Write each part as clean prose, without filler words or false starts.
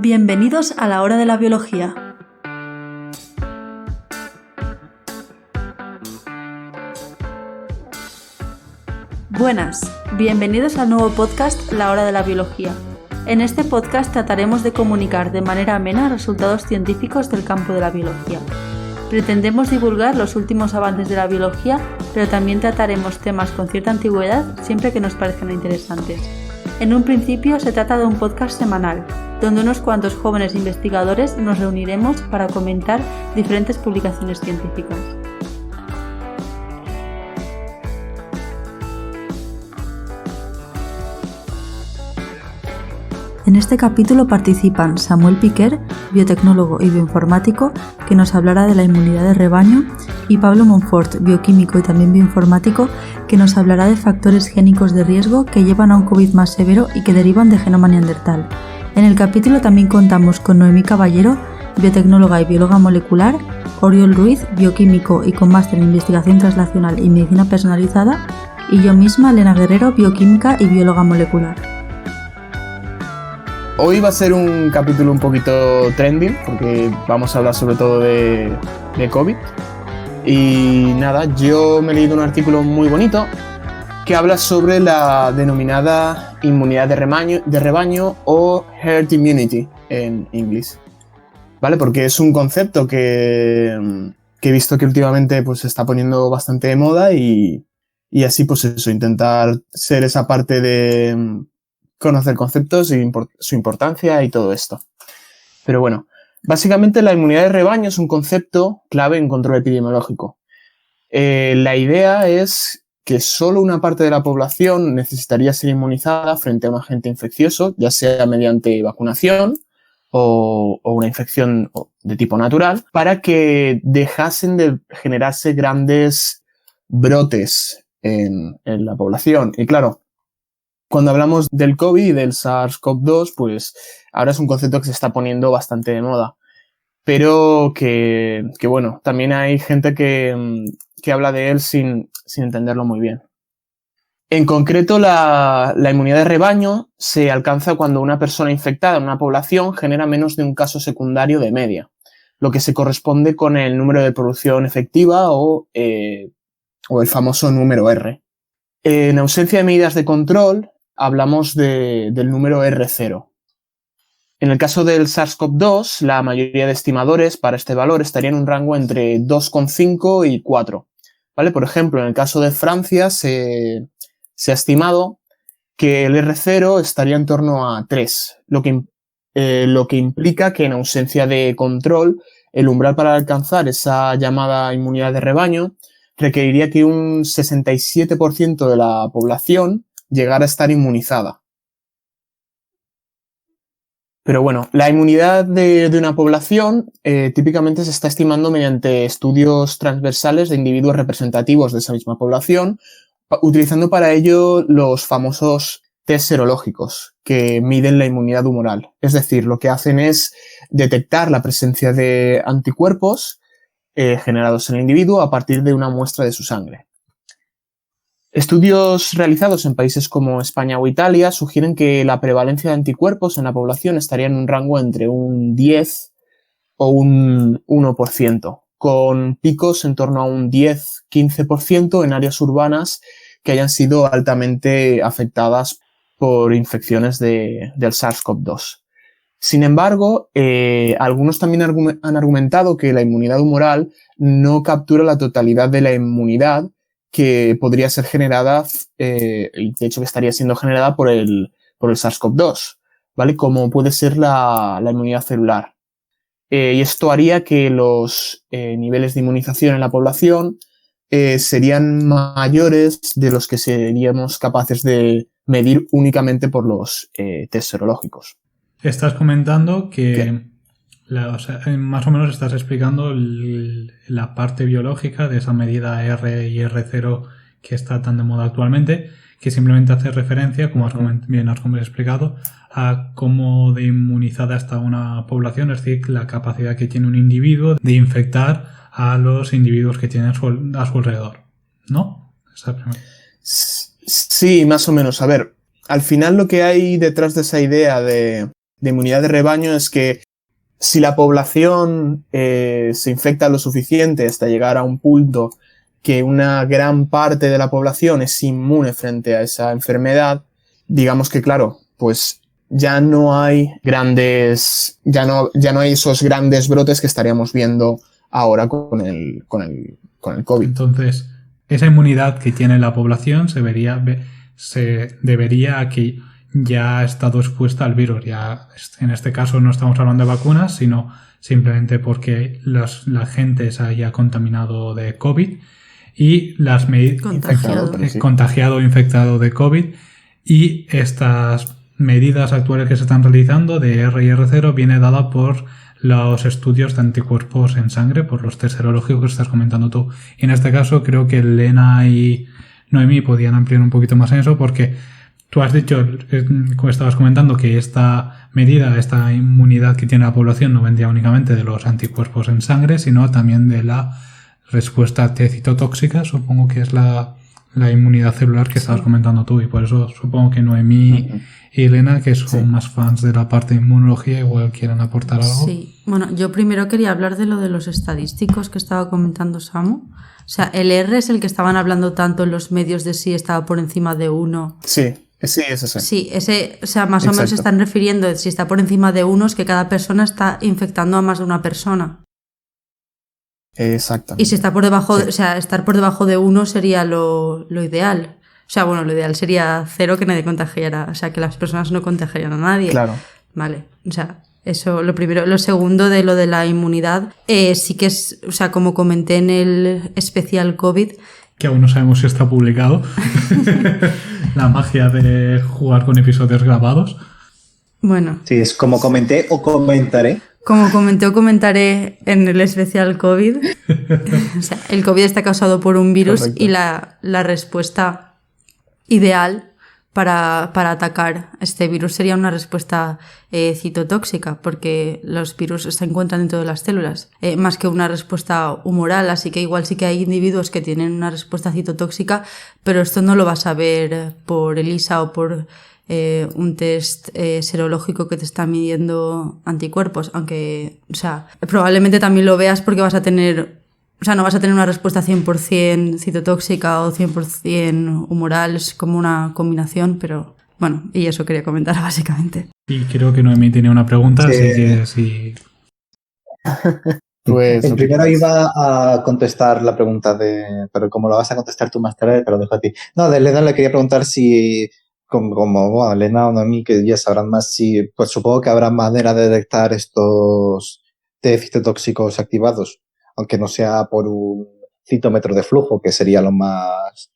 Bienvenidos a la hora de la biología. Buenas, bienvenidos al nuevo podcast La hora de la biología. En este podcast trataremos de comunicar de manera amena resultados científicos del campo de la biología. Pretendemos divulgar los últimos avances de la biología, pero también trataremos temas con cierta antigüedad siempre que nos parezcan interesantes. En un principio se trata de un podcast semanal, donde unos cuantos jóvenes investigadores nos reuniremos para comentar diferentes publicaciones científicas. En este capítulo participan Samuel Piquer, biotecnólogo y bioinformático, que nos hablará de la inmunidad de rebaño, y Pablo Monfort, bioquímico y también bioinformático, que nos hablará de factores génicos de riesgo que llevan a un COVID más severo y que derivan de genoma neandertal. En el capítulo también contamos con Noemí Caballero, biotecnóloga y bióloga molecular, Oriol Ruiz, bioquímico y con máster en investigación translacional y medicina personalizada, y yo misma, Elena Guerrero, bioquímica y bióloga molecular. Hoy va a ser un capítulo un poquito trending, porque vamos a hablar sobre todo de COVID. Y nada, yo me he leído un artículo muy bonito que habla sobre la denominada inmunidad de rebaño o herd immunity en inglés. ¿Vale? Porque es un concepto que he visto que últimamente pues, se está poniendo bastante de moda y así pues eso, intentar ser esa parte de conocer conceptos y su importancia y todo esto. Pero bueno, básicamente la inmunidad de rebaño es un concepto clave en control epidemiológico. La idea es que solo una parte de la población necesitaría ser inmunizada frente a un agente infeccioso, ya sea mediante vacunación o una infección de tipo natural, para que dejasen de generarse grandes brotes en la población. Y claro, cuando hablamos del COVID y del SARS-CoV-2, pues ahora es un concepto que se está poniendo bastante de moda. Pero que bueno, también hay gente que habla de él sin entenderlo muy bien. En concreto, la inmunidad de rebaño se alcanza cuando una persona infectada en una población genera menos de un caso secundario de media, lo que se corresponde con el número de producción efectiva o el famoso número R. En ausencia de medidas de control, hablamos del número R0. En el caso del SARS-CoV-2, la mayoría de estimadores para este valor estaría en un rango entre 2,5 y 4. ¿Vale? Por ejemplo, en el caso de Francia se ha estimado que el R0 estaría en torno a 3, lo que implica que en ausencia de control, el umbral para alcanzar esa llamada inmunidad de rebaño requeriría que un 67% de la población llegara a estar inmunizada. Pero bueno, la inmunidad de una población típicamente se está estimando mediante estudios transversales de individuos representativos de esa misma población, utilizando para ello los famosos test serológicos que miden la inmunidad humoral. Es decir, lo que hacen es detectar la presencia de anticuerpos generados en el individuo a partir de una muestra de su sangre. Estudios realizados en países como España o Italia sugieren que la prevalencia de anticuerpos en la población estaría en un rango entre un 10 o un 1%, con picos en torno a un 10-15% en áreas urbanas que hayan sido altamente afectadas por infecciones del SARS-CoV-2. Sin embargo, algunos también han argumentado que la inmunidad humoral no captura la totalidad de la inmunidad que podría ser generada, de hecho que estaría siendo generada por el SARS-CoV-2, ¿vale? Como puede ser la inmunidad celular. Y esto haría que los niveles de inmunización en la población serían mayores de los que seríamos capaces de medir únicamente por los test serológicos. Estás comentando que más o menos estás explicando la parte biológica de esa medida R y R0 que está tan de moda actualmente, que simplemente hace referencia, como bien has explicado, a cómo de inmunizada está una población, es decir, la capacidad que tiene un individuo de infectar a los individuos que tiene a su alrededor, ¿no? Sí, más o menos. A ver, al final lo que hay detrás de esa idea de de inmunidad de rebaño es que si la población se infecta lo suficiente hasta llegar a un punto que una gran parte de la población es inmune frente a esa enfermedad, digamos que claro, pues ya no hay esos grandes brotes que estaríamos viendo ahora con el COVID. Entonces, esa inmunidad que tiene la población se debería que ya ha estado expuesta al virus. Ya, en este caso no estamos hablando de vacunas, sino simplemente porque la gente se haya contaminado de COVID y las contagiado o infectado de COVID, y estas medidas actuales que se están realizando de R y R0 viene dada por los estudios de anticuerpos en sangre, por los test serológicos que estás comentando tú. Y en este caso creo que Elena y Noemí podían ampliar un poquito más en eso, porque tú has dicho, como estabas comentando, que esta medida, esta inmunidad que tiene la población no vendría únicamente de los anticuerpos en sangre, sino también de la respuesta T citotóxica, supongo que es la inmunidad celular que estabas comentando tú, y por eso supongo que Noemí y Elena, que son más fans de la parte de inmunología, igual quieren aportar algo. Sí, bueno, yo primero quería hablar de lo de los estadísticos que estaba comentando Samu. O sea, el R es el que estaban hablando tanto en los medios de si estaba por encima de 1. Sí, es ese. Sí, ese, o sea, más o menos se están refiriendo de si está por encima de 1 es que cada persona está infectando a más de una persona. Exactamente. Y si está por debajo, o sea, estar por debajo de 1 sería lo ideal. O sea, bueno, lo ideal sería 0, que nadie contagiara, o sea, que las personas no contagiaran a nadie. Claro. Vale, o sea, eso lo primero. Lo segundo, de lo de la inmunidad, sí que es, o sea, como comenté en el especial COVID, que aún no sabemos si está publicado. La magia de jugar con episodios grabados. Bueno. Sí, es como comenté o comentaré. Como comenté o comentaré en el especial COVID. O sea, el COVID está causado por un virus. Correcto. Y la respuesta ideal para atacar este virus sería una respuesta citotóxica, porque los virus se encuentran dentro de las células, más que una respuesta humoral. Así que igual sí que hay individuos que tienen una respuesta citotóxica, pero esto no lo vas a ver por ELISA o por un test serológico que te está midiendo anticuerpos, aunque, o sea, probablemente también lo veas porque vas a tener, o sea, no vas a tener una respuesta 100% citotóxica o 100% humoral, es como una combinación, pero bueno, y eso quería comentar básicamente. Y creo que Noemí tiene una pregunta, así que sí. Pues el primero iba a contestar la pregunta pero como lo vas a contestar tú más tarde, te lo dejo a ti. No, de Elena le quería preguntar si como Elena o Noemí, que ya sabrán más, si, pues supongo que habrá manera de detectar estos test citotóxicos activados, aunque no sea por un citómetro de flujo, que sería lo más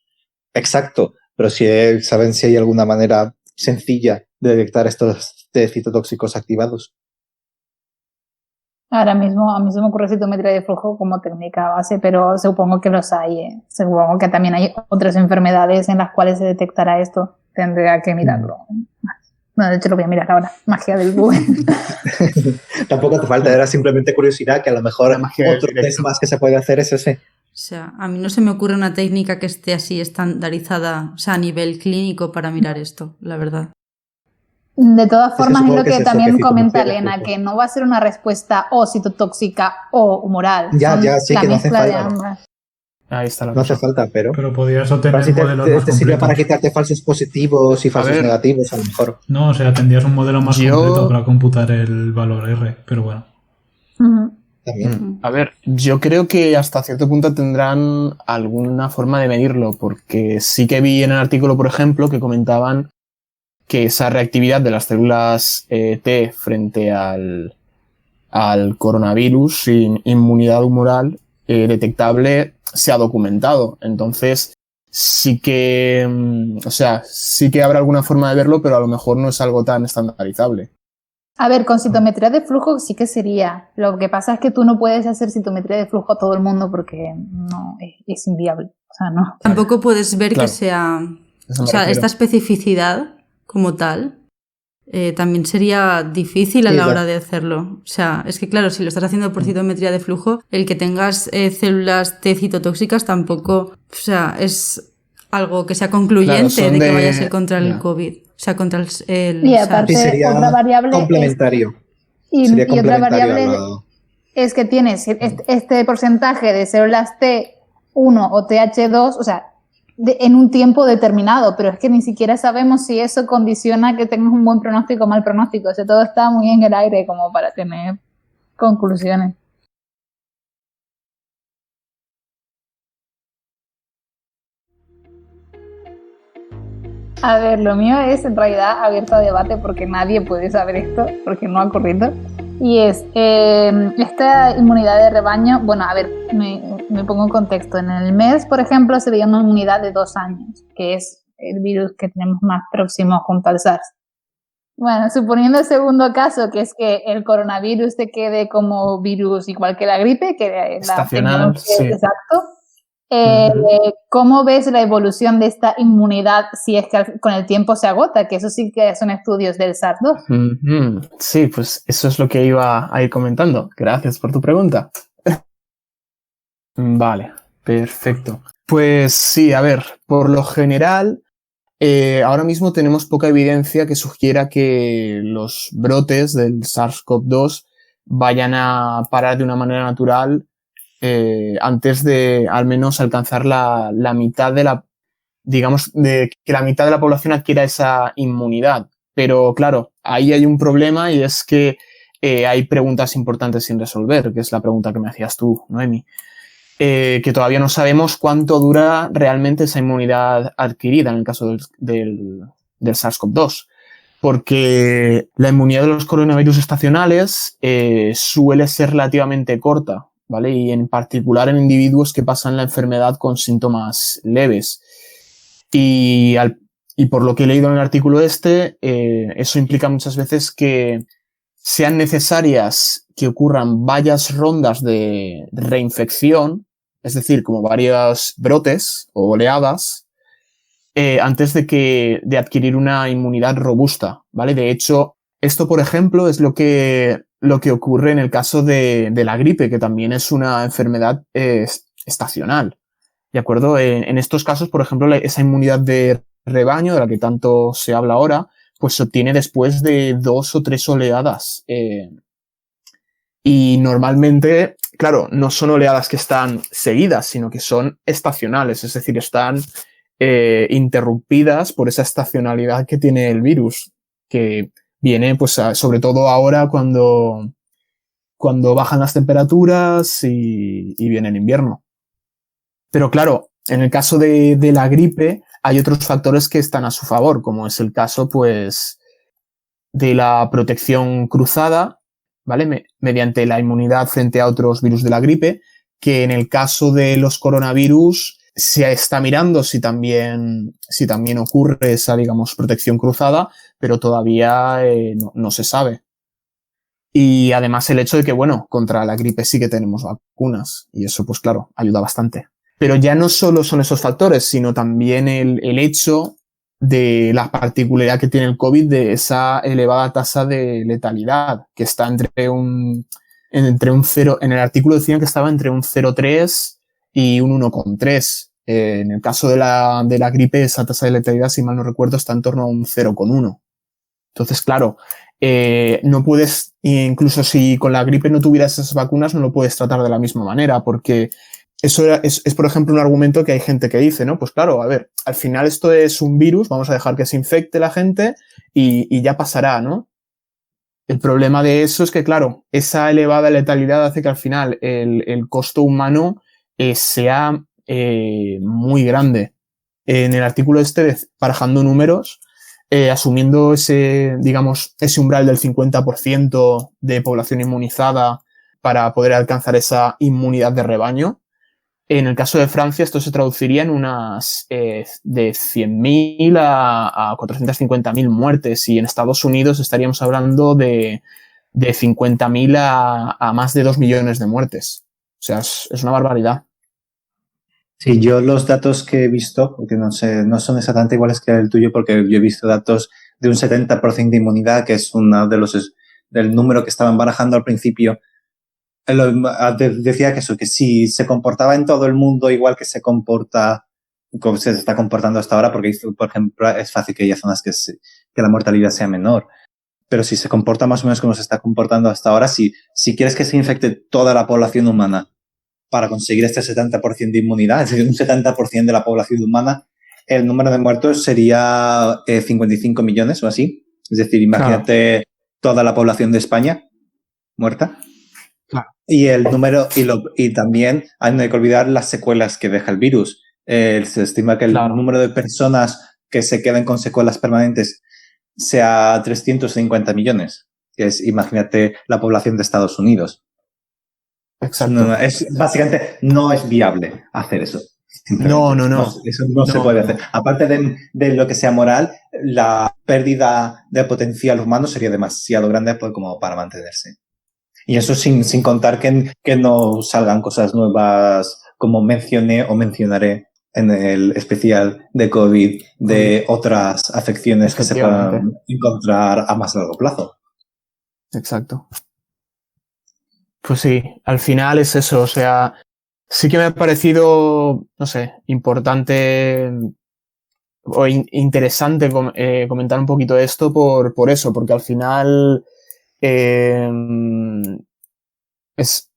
exacto, pero si saben si hay alguna manera sencilla de detectar estos test citotóxicos activados. Ahora mismo a mí se me ocurre citometría de flujo como técnica base, pero supongo que los hay. Supongo que también hay otras enfermedades en las cuales se detectará esto. Tendría que mirarlo. Bueno, de hecho lo voy a mirar ahora. Magia del Google. Tampoco te falta, era simplemente curiosidad, que a lo mejor otro test más que se puede hacer es ese. O sea, a mí no se me ocurre una técnica que esté así estandarizada, o sea, a nivel clínico para mirar esto, la verdad. De todas formas, es lo que también comenta Elena, que no va a ser una respuesta o citotóxica o humoral. Ya, sí, la que no hace mezcla de falta. ambas. Ahí está la No hace falta, pero podrías obtener si modelos más te sirve completos. para quitarte falsos positivos y falsos negativos, a lo mejor. No, o sea, tendrías un modelo más completo para computar el valor R, pero bueno. También. A ver, yo creo que hasta cierto punto tendrán alguna forma de medirlo, porque sí que vi en el artículo, por ejemplo, que comentaban que esa reactividad de las células T frente al coronavirus sin inmunidad humoral detectable se ha documentado. Entonces, sí que habrá alguna forma de verlo, pero a lo mejor no es algo tan estandarizable. A ver, con citometría de flujo sí que sería. Lo que pasa es que tú no puedes hacer citometría de flujo a todo el mundo porque no es inviable. O sea, no. Tampoco puedes ver que sea... O sea, esta especificidad como tal también sería difícil a la hora de hacerlo. O sea, es que claro, si lo estás haciendo por citometría de flujo, el que tengas células T citotóxicas tampoco... O sea, es algo que sea concluyente Claro, son de que vaya a de- ser contra el ya. COVID, o sea, contra el Y SARS. aparte, Sí, sería otra variable complementario. Sería y otra complementario variable a lo... es que tienes este porcentaje de células T1 o TH2, o sea, en un tiempo determinado, pero es que ni siquiera sabemos si eso condiciona que tengas un buen pronóstico o mal pronóstico. O sea, todo está muy en el aire como para tener conclusiones. A ver, lo mío es en realidad abierto a debate porque nadie puede saber esto, porque no ha ocurrido. Y es esta inmunidad de rebaño. Bueno, a ver, me pongo en contexto. En el MERS, por ejemplo, se veía una inmunidad de 2 años, que es el virus que tenemos más próximo junto al SARS. Bueno, suponiendo el segundo caso, que es que el coronavirus te quede como virus igual que la gripe, que la Estacional, tengamos que, sí. exacto. Ujú. ¿Cómo ves la evolución de esta inmunidad si es que con el tiempo se agota? Que eso sí que son estudios del SARS-2. Ujú. Sí, pues eso es lo que iba a ir comentando. Gracias por tu pregunta. Vale, perfecto. Pues sí, a ver, por lo general, ahora mismo tenemos poca evidencia que sugiera que los brotes del SARS-CoV-2 vayan a parar de una manera natural antes de al menos alcanzar la mitad de la, digamos, de que la mitad de la población adquiera esa inmunidad. Pero claro, ahí hay un problema y es que hay preguntas importantes sin resolver, que es la pregunta que me hacías tú, Noemi. Que todavía no sabemos cuánto dura realmente esa inmunidad adquirida en el caso del SARS-CoV-2. Porque la inmunidad de los coronavirus estacionales suele ser relativamente corta, ¿vale? Y en particular en individuos que pasan la enfermedad con síntomas leves. Y, y por lo que he leído en el artículo eso implica muchas veces que sean necesarias que ocurran varias rondas de reinfección, es decir, como varios brotes o oleadas, antes de adquirir una inmunidad robusta, ¿vale? De hecho, esto, por ejemplo, es lo que ocurre en el caso de la gripe, que también es una enfermedad estacional, ¿de acuerdo? En estos casos, por ejemplo, esa inmunidad de rebaño, de la que tanto se habla ahora, pues se obtiene después de 2 o 3 oleadas. Y normalmente, claro, no son oleadas que están seguidas, sino que son estacionales, es decir, están interrumpidas por esa estacionalidad que tiene el virus, que viene, pues, sobre todo ahora cuando bajan las temperaturas y viene el invierno. Pero claro, en el caso de la gripe, hay otros factores que están a su favor, como es el caso, pues, de la protección cruzada, ¿vale? Mediante la inmunidad frente a otros virus de la gripe, que en el caso de los coronavirus se está mirando si también ocurre esa, digamos, protección cruzada, pero todavía no se sabe. Y además el hecho de que, bueno, contra la gripe sí que tenemos vacunas, y eso, pues claro, ayuda bastante. Pero ya no solo son esos factores, sino también el hecho de la particularidad que tiene el COVID de esa elevada tasa de letalidad, que está entre un 0, en el artículo decían que estaba entre un 0,3 y un 1,3. En el caso de la gripe, esa tasa de letalidad, si mal no recuerdo, está en torno a un 0,1. Entonces, claro, no puedes, incluso si con la gripe no tuvieras esas vacunas, no lo puedes tratar de la misma manera, porque eso es, por ejemplo, un argumento que hay gente que dice, ¿no? Pues claro, a ver, al final esto es un virus, vamos a dejar que se infecte la gente y ya pasará, ¿no? El problema de eso es que, claro, esa elevada letalidad hace que al final el costo humano sea muy grande. En el artículo barajando números, asumiendo ese umbral del 50% de población inmunizada para poder alcanzar esa inmunidad de rebaño, en el caso de Francia, esto se traduciría en unas de 100.000 a 450.000 muertes, y en Estados Unidos estaríamos hablando de 50.000 a más de 2 millones de muertes. O sea, es una barbaridad. Sí, yo los datos que he visto, porque no sé, no son exactamente iguales que el tuyo, porque yo he visto datos de un 70% de inmunidad, que es uno de los del número que estaban barajando al principio. Decía que eso, que si se comportaba en todo el mundo igual que se comporta cómo se está comportando hasta ahora, porque, por ejemplo, es fácil que haya zonas que la mortalidad sea menor. Pero si se comporta más o menos como se está comportando hasta ahora, si quieres que se infecte toda la población humana para conseguir este 70% de inmunidad, es decir, un 70% de la población humana, el número de muertos sería 55 millones o así. Es decir, imagínate toda la población de España muerta. Claro. Y el número, y también no hay que olvidar las secuelas que deja el virus. Se estima que el número de personas que se queden con secuelas permanentes sea 350 millones. Que es, imagínate, la población de Estados Unidos. Exacto. Básicamente no es viable hacer eso. No. Eso no se puede hacer. Aparte de lo que sea moral, la pérdida de potencial humano sería demasiado grande como para mantenerse. Y eso sin contar que no salgan cosas nuevas, como mencioné o mencionaré en el especial de COVID, de otras afecciones que se puedan encontrar a más largo plazo. Exacto. Pues sí, al final es eso, o sea, sí que me ha parecido, no sé, importante o interesante comentar un poquito esto por eso, porque al final es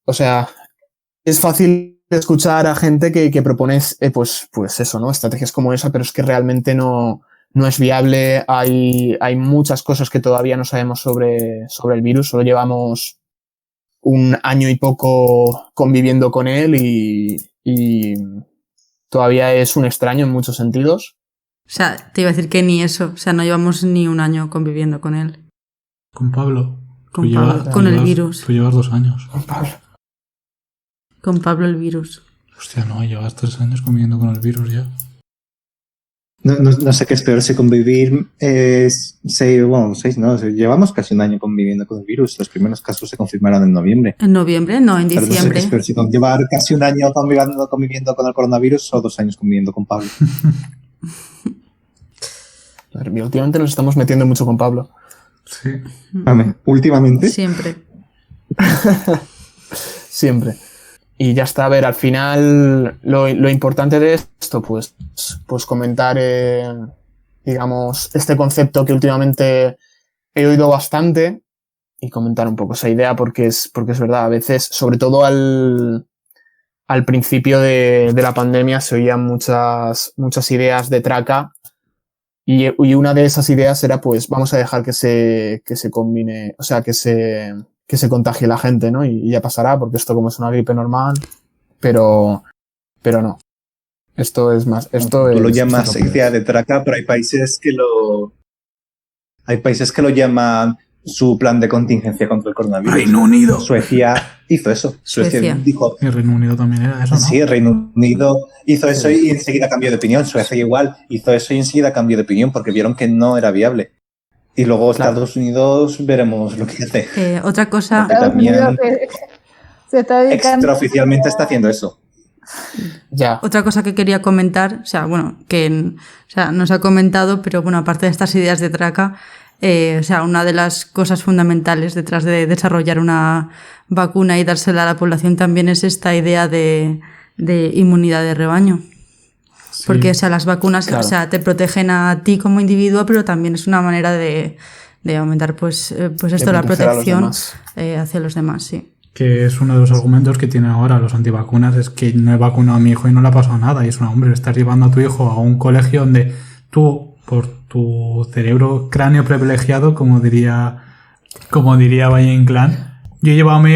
fácil escuchar a gente que propone pues eso, ¿no? Estrategias como esa, pero es que realmente no es viable. Hay muchas cosas que todavía no sabemos sobre el virus, solo llevamos un año y poco conviviendo con él y todavía es un extraño en muchos sentidos. O sea, te iba a decir que ni eso, o sea, no llevamos ni un año conviviendo con él. Con Pablo. Con el virus. Tú llevas 2 años. Con Pablo el virus. Hostia, no, llevas 3 años conviviendo con el virus ya. No sé qué es peor, si convivir 6, no, llevamos casi un año conviviendo con el virus. Los primeros casos se confirmaron en noviembre. ¿En noviembre? No, en diciembre. Pero no sé qué es peor, si llevar casi un año conviviendo con el coronavirus o 2 años conviviendo con Pablo. Últimamente nos estamos metiendo mucho con Pablo. Sí. ¿Últimamente? Siempre. Siempre. Y ya está, a ver, al final lo importante de esto, pues comentar, digamos, este concepto que últimamente he oído bastante y comentar un poco esa idea porque es verdad, a veces, sobre todo al principio de la pandemia se oían muchas ideas de traca y una de esas ideas era pues vamos a dejar que se combine, o sea, que se contagie la gente, ¿no? Y ya pasará, porque esto como es una gripe normal, pero no. Esto es más... Tú lo llamas idea de traca, pero hay países que lo llaman su plan de contingencia contra el coronavirus. Reino Unido. Suecia hizo eso. Suecia dijo... Y Reino Unido también era eso, ¿no? Sí, el Reino Unido hizo eso y enseguida cambió de opinión. Suecia igual hizo eso y enseguida cambió de opinión porque vieron que no era viable. Y luego Estados Unidos veremos lo que hace. Otra cosa... También se está dedicando... extraoficialmente está haciendo eso. Ya. Otra cosa que quería comentar, o sea, bueno, no se ha comentado, pero bueno, aparte de estas ideas de traca, o sea, una de las cosas fundamentales detrás de desarrollar una vacuna y dársela a la población también es esta idea de inmunidad de rebaño. Sí. Porque, o sea, las vacunas, claro, o sea, te protegen a ti como individuo, pero también es una manera de aumentar, pues esto, la protección hacia los demás, sí. Que es uno de los argumentos que tienen ahora los antivacunas, es que no he vacunado a mi hijo y no le ha pasado nada. Y es hombre, estás llevando a tu hijo a un colegio donde tú, por tu cerebro cráneo privilegiado, como diría Valle Inclán, yo llevo a mi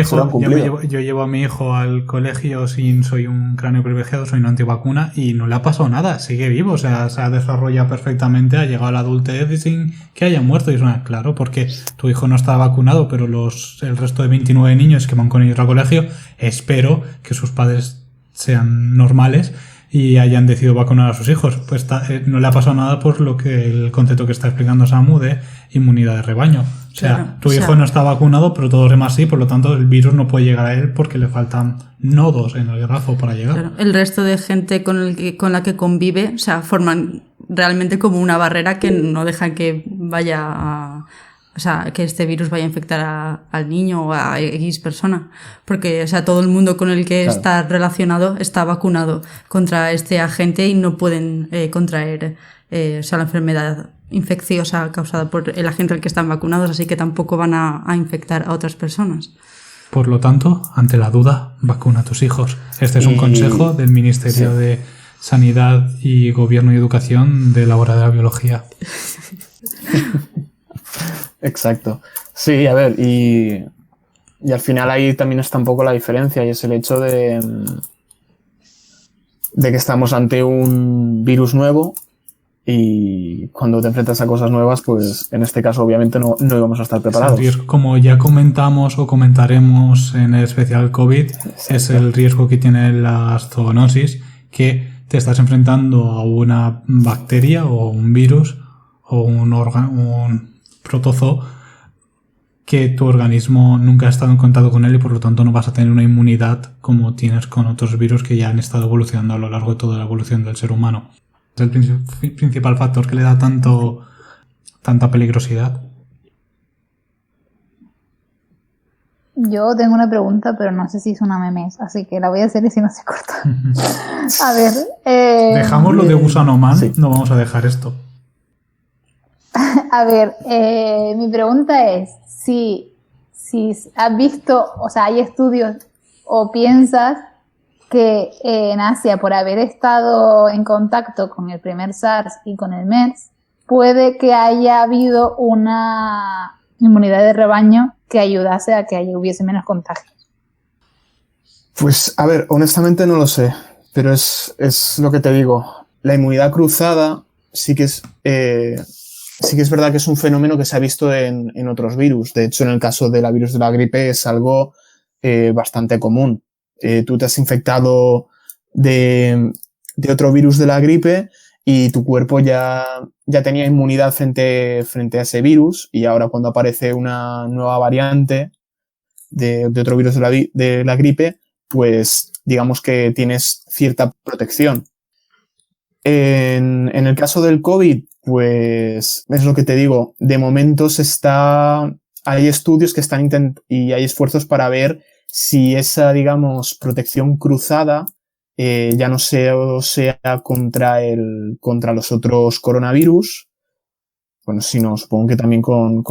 hijo al colegio soy un cráneo privilegiado, soy un antivacuna y no le ha pasado nada, sigue vivo, o sea, se ha desarrollado perfectamente, ha llegado a la adultez sin que haya muerto. Y es claro, porque tu hijo no está vacunado, pero el resto de 29 niños que van con ellos al colegio, espero que sus padres sean normales y hayan decidido vacunar a sus hijos. Pues no le ha pasado nada por el concepto que está explicando Samu de inmunidad de rebaño. O sea, claro, tu hijo no está vacunado, pero todos los demás sí, por lo tanto el virus no puede llegar a él porque le faltan nodos en el grafo para llegar. Claro, el resto de gente con la que convive, o sea, forman realmente como una barrera que no deja que vaya a o sea, que este virus vaya a infectar al niño o a X persona, porque, o sea, todo el mundo con el que está relacionado está vacunado contra este agente y no pueden contraer, o sea, la enfermedad infecciosa causada por el agente al que están vacunados, así que tampoco van a infectar a otras personas. Por lo tanto, ante la duda, vacuna a tus hijos. Este es un consejo del Ministerio de Sanidad y Gobierno y Educación de la hora de la biología. Exacto. Sí, a ver, y al final ahí también está un poco la diferencia, y es el hecho de que estamos ante un virus nuevo, y cuando te enfrentas a cosas nuevas, pues en este caso obviamente no íbamos a estar preparados. Como ya comentamos o comentaremos en el especial COVID, es el riesgo que tiene las zoonosis, que te estás enfrentando a una bacteria o un virus o un protozoo que tu organismo nunca ha estado en contacto con él y por lo tanto no vas a tener una inmunidad como tienes con otros virus que ya han estado evolucionando a lo largo de toda la evolución del ser humano. Es el principal factor que le da tanta peligrosidad. Yo tengo una pregunta, pero no sé si es una memes, así que la voy a hacer y si no se corta. A ver. Dejamos lo de Gusano Man, no vamos a dejar esto. A ver, mi pregunta es si has visto, o sea, hay estudios o piensas que en Asia, por haber estado en contacto con el primer SARS y con el MERS, puede que haya habido una inmunidad de rebaño que ayudase a que hubiese menos contagios. Pues, a ver, honestamente no lo sé, pero es lo que te digo. La inmunidad cruzada sí que es verdad que es un fenómeno que se ha visto en otros virus. De hecho, en el caso de la virus de la gripe es algo bastante común. Tú te has infectado de otro virus de la gripe y tu cuerpo ya tenía inmunidad frente a ese virus, y ahora cuando aparece una nueva variante de otro virus de la gripe, pues digamos que tienes cierta protección. En el caso del COVID, pues es lo que te digo, de momento hay estudios que están y hay esfuerzos para ver si esa, digamos, protección cruzada ya no sea contra los otros coronavirus, bueno, sino supongo que también con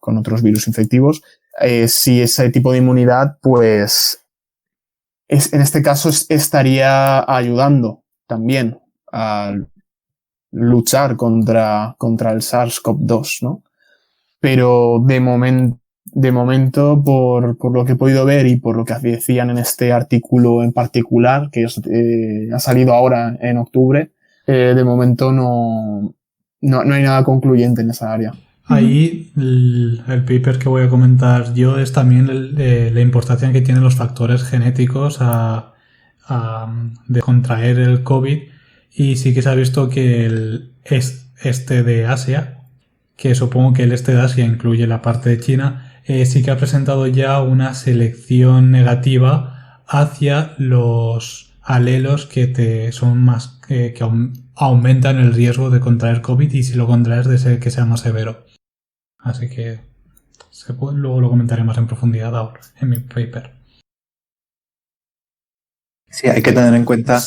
otros virus infectivos, si ese tipo de inmunidad, pues en este caso estaría ayudando también a luchar contra el SARS-CoV-2, ¿no? Pero de momento, por lo que he podido ver y por lo que decían en este artículo en particular, que ha salido ahora en octubre, de momento no hay nada concluyente en esa área. Ahí el paper que voy a comentar yo es también la importancia que tienen los factores genéticos de contraer el COVID, y sí que se ha visto que el este de Asia, que supongo que el este de Asia incluye la parte de China, sí que ha presentado ya una selección negativa hacia los alelos que son más que aumentan el riesgo de contraer COVID, y si lo contraes de ser que sea más severo. Así que luego lo comentaré más en profundidad ahora en mi paper. Sí, hay que tener en cuenta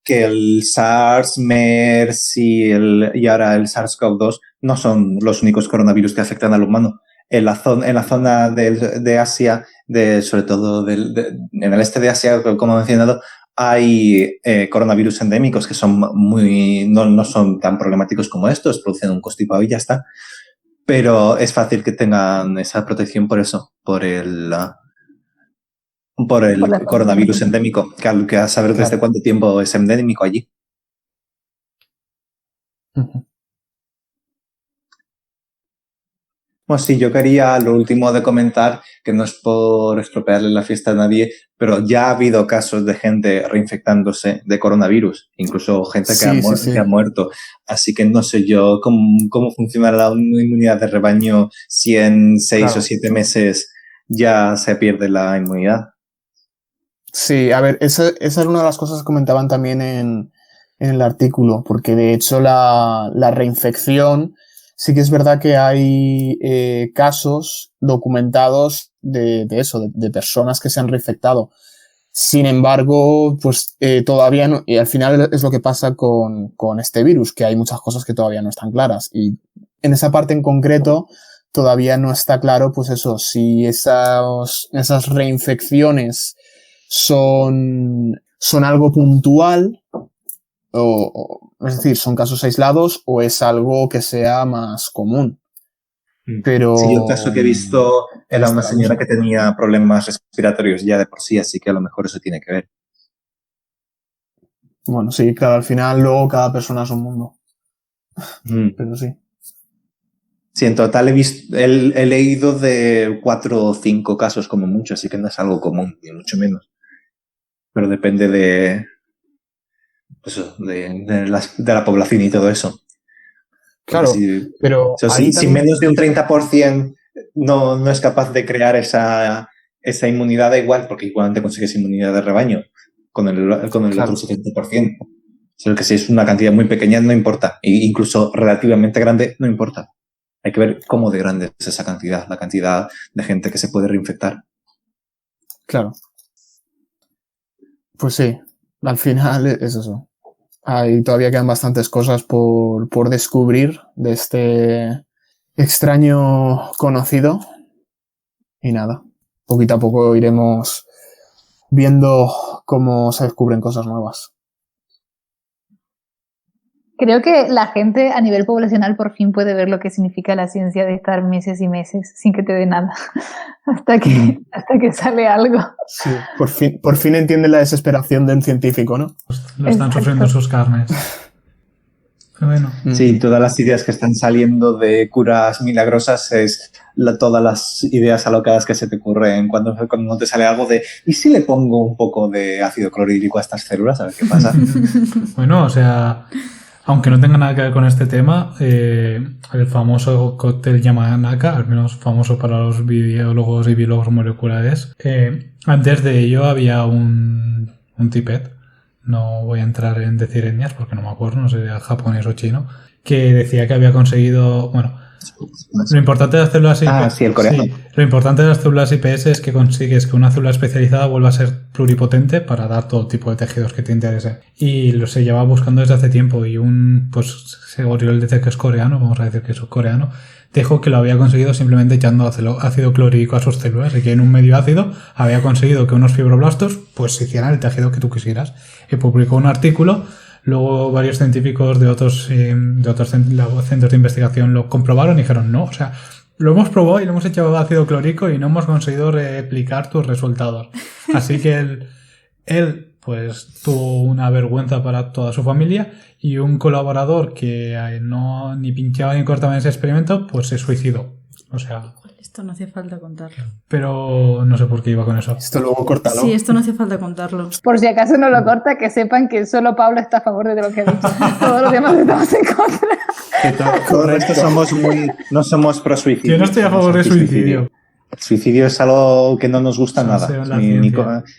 que el SARS, MERS y ahora el SARS-CoV-2 no son los únicos coronavirus que afectan al humano. En la zona de Asia, sobre todo en el este de Asia, como he mencionado, hay coronavirus endémicos que son no son tan problemáticos como estos, producen un constipado y ya está. Pero es fácil que tengan esa protección por eso, por el coronavirus endémico, que a saber desde cuánto tiempo es endémico allí. Bueno, sí, yo quería lo último de comentar, que no es por estropearle la fiesta a nadie, pero ya ha habido casos de gente reinfectándose de coronavirus, incluso gente que ha muerto. Así que no sé yo cómo funciona la inmunidad de rebaño si en 6 o 7 meses ya se pierde la inmunidad. Sí, a ver, esa era una de las cosas que comentaban también en el artículo, porque de hecho la reinfección sí que es verdad que hay casos documentados de eso, de personas que se han reinfectado. Sin embargo, pues todavía no, y al final es lo que pasa con este virus, que hay muchas cosas que todavía no están claras. Y en esa parte en concreto todavía no está claro, pues eso, si esas reinfecciones son algo puntual, es decir, son casos aislados o es algo que sea más común. Pero sí, yo el caso que he visto era una señora que tenía problemas respiratorios ya de por sí, así que a lo mejor eso tiene que ver. Bueno, sí, claro, al final luego cada persona es un mundo. Pero sí. Sí, en total he leído de 4 o 5 casos como mucho, así que no es algo común, ni mucho menos. Pero depende de la población y todo eso. Claro, pero si menos de un 30% no es capaz de crear esa inmunidad, da igual, porque igualmente consigues inmunidad de rebaño con el otro 70%. Solo que si es una cantidad muy pequeña no importa, e incluso relativamente grande no importa. Hay que ver cómo de grande es esa cantidad, la cantidad de gente que se puede reinfectar. Claro. Pues sí, al final es eso. Todavía quedan bastantes cosas por descubrir de este extraño conocido. Y nada, poquito a poco iremos viendo cómo se descubren cosas nuevas. Creo que la gente a nivel poblacional por fin puede ver lo que significa la ciencia de estar meses y meses sin que te dé nada, hasta que sale algo. Sí, por fin entiende la desesperación de un científico, ¿no? Lo están sufriendo en sus carnes. Pero bueno. Sí, todas las ideas que están saliendo de curas milagrosas es todas las ideas alocadas que se te ocurren cuando no te sale algo de ¿y si le pongo un poco de ácido clorhídrico a estas células? A ver qué pasa. Bueno, o sea, aunque no tenga nada que ver con este tema, el famoso cóctel Yamanaka, al menos famoso para los biólogos y biólogos moleculares, antes de ello había un tipet, no voy a entrar en decir etnias porque no me acuerdo, no sé si era japonés o chino, que decía que había conseguido, bueno, lo importante de las células IPS, sí, el coreano. Sí, lo importante de las células IPS es que consigues que una célula especializada vuelva a ser pluripotente para dar todo tipo de tejidos que te interesen. Y se lleva buscando desde hace tiempo y Segoriol dice que es coreano, vamos a decir que es coreano, dijo que lo había conseguido simplemente echando ácido clorhídrico a sus células y que en un medio ácido había conseguido que unos fibroblastos pues hicieran el tejido que tú quisieras. Y publicó un artículo. Luego varios científicos de otros centros de investigación lo comprobaron y dijeron no, o sea, lo hemos probado y le hemos echado ácido clorhídrico y no hemos conseguido replicar tus resultados. Así que él pues tuvo una vergüenza para toda su familia y un colaborador que no ni pinchaba ni cortaba en ese experimento pues se suicidó. O sea... Esto no hacía falta contarlo. Pero no sé por qué iba con eso. Esto luego córtalo. Sí, esto no hacía falta contarlo. Por si acaso no lo corta, que sepan que solo Pablo está a favor de lo que ha dicho. Todos los demás estamos en contra. Todo el resto no somos pro suicidio. Yo no estoy a favor de suicidio. El suicidio es algo que no nos gusta nada.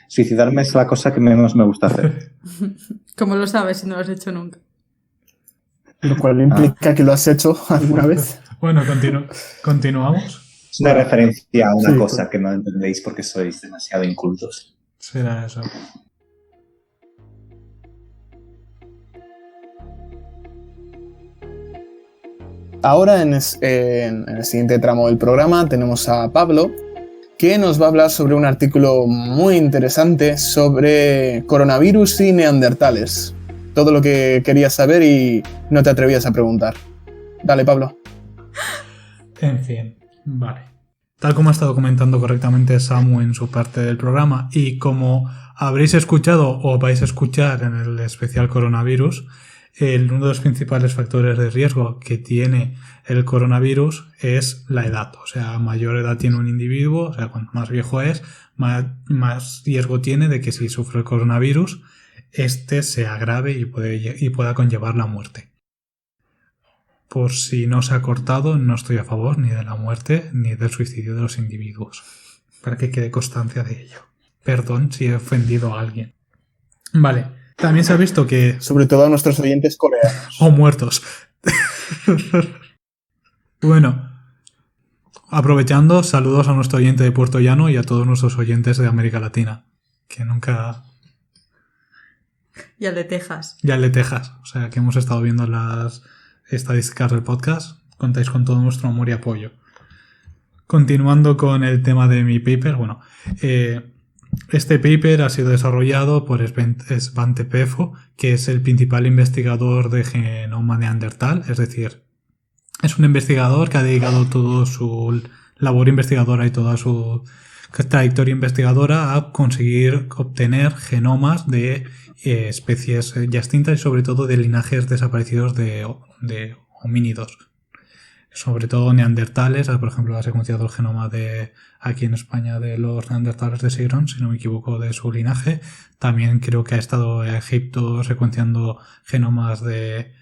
Suicidarme es la cosa que menos me gusta hacer. ¿Cómo lo sabes si no lo has hecho nunca? Lo cual implica que lo has hecho alguna vez. Bueno, continuamos. Es una referencia a una cosa que no entendéis porque sois demasiado incultos. Será eso. Ahora en el siguiente tramo del programa tenemos a Pablo, que nos va a hablar sobre un artículo muy interesante sobre coronavirus y neandertales. Todo lo que querías saber y no te atrevías a preguntar. Dale, Pablo. En fin, vale. Tal como ha estado comentando correctamente Samu en su parte del programa y como habréis escuchado o vais a escuchar en el especial coronavirus, uno de los principales factores de riesgo que tiene el coronavirus es la edad. O sea, mayor edad tiene un individuo, o sea, cuanto más viejo es, más riesgo tiene de que si sufre el coronavirus, este se agrave y pueda conllevar la muerte. Por si no se ha cortado, no estoy a favor ni de la muerte ni del suicidio de los individuos. Para que quede constancia de ello. Perdón si he ofendido a alguien. Vale, también se ha visto que... Sobre todo a nuestros oyentes coreanos. O muertos. Bueno, aprovechando, saludos a nuestro oyente de Puerto Llano y a todos nuestros oyentes de América Latina, que nunca... Y al de Texas. Ya el de Texas, o sea que hemos estado viendo las estadísticas del podcast, contáis con todo nuestro amor y apoyo. Continuando con el tema de mi paper, bueno, este paper ha sido desarrollado por Svante Pääbo, que es el principal investigador de genoma neandertal, es decir, es un investigador que ha dedicado toda su labor investigadora y toda su trayectoria investigadora a conseguir obtener genomas de especies ya extintas y sobre todo de linajes desaparecidos de homínidos. Sobre todo neandertales, por ejemplo, ha secuenciado el genoma de aquí en España de los neandertales de Seiron, si no me equivoco, de su linaje. También creo que ha estado a Egipto secuenciando genomas de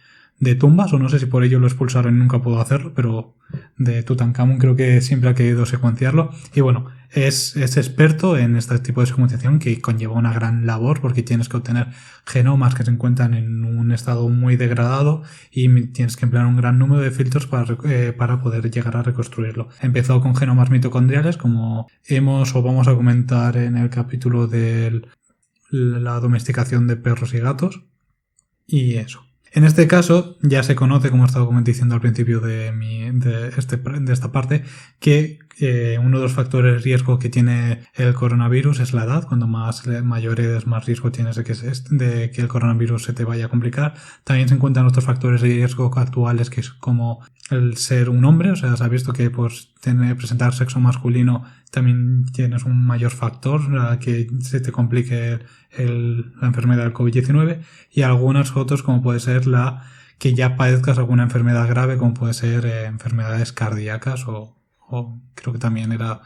tumbas, o no sé si por ello lo expulsaron y nunca pudo hacerlo, pero de Tutankamón creo que siempre ha querido secuenciarlo. Y bueno, es experto en este tipo de secuenciación que conlleva una gran labor porque tienes que obtener genomas que se encuentran en un estado muy degradado y tienes que emplear un gran número de filtros para poder llegar a reconstruirlo. Empezó con genomas mitocondriales, como vamos a comentar en el capítulo de la domesticación de perros y gatos, y eso. En este caso, ya se conoce, como he estado diciendo al principio de esta parte, que uno de los factores de riesgo que tiene el coronavirus es la edad. Cuando mayor eres, más riesgo tienes de que el coronavirus se te vaya a complicar. También se encuentran otros factores de riesgo actuales, que es como el ser un hombre. O sea, se ha visto que presentar sexo masculino también tienes un mayor factor a que se te complique la enfermedad del COVID-19, y algunos otros, como puede ser que ya padezcas alguna enfermedad grave, como puede ser enfermedades cardíacas o creo que también era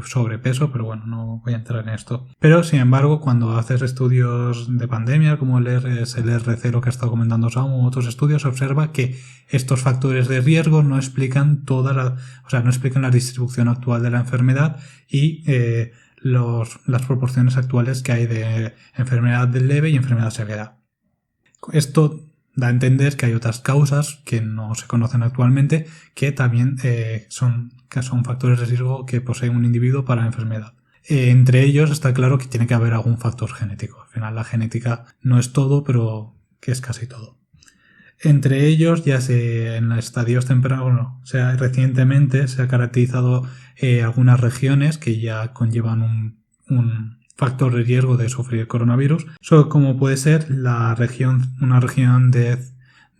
sobrepeso, pero bueno, no voy a entrar en esto. Pero sin embargo, cuando haces estudios de pandemia, como el R0 que ha estado comentando Samu, otros estudios, se observa que estos factores de riesgo no explican no explican la distribución actual de la enfermedad y las proporciones actuales que hay de enfermedad leve y enfermedad severa. Esto da a entender que hay otras causas que no se conocen actualmente que también son factores de riesgo que posee un individuo para la enfermedad. Entre ellos está claro que tiene que haber algún factor genético. Al final la genética no es todo, pero que es casi todo. Entre ellos, en los estadios tempranos, recientemente se ha caracterizado algunas regiones que ya conllevan un factor de riesgo de sufrir coronavirus, como puede ser una región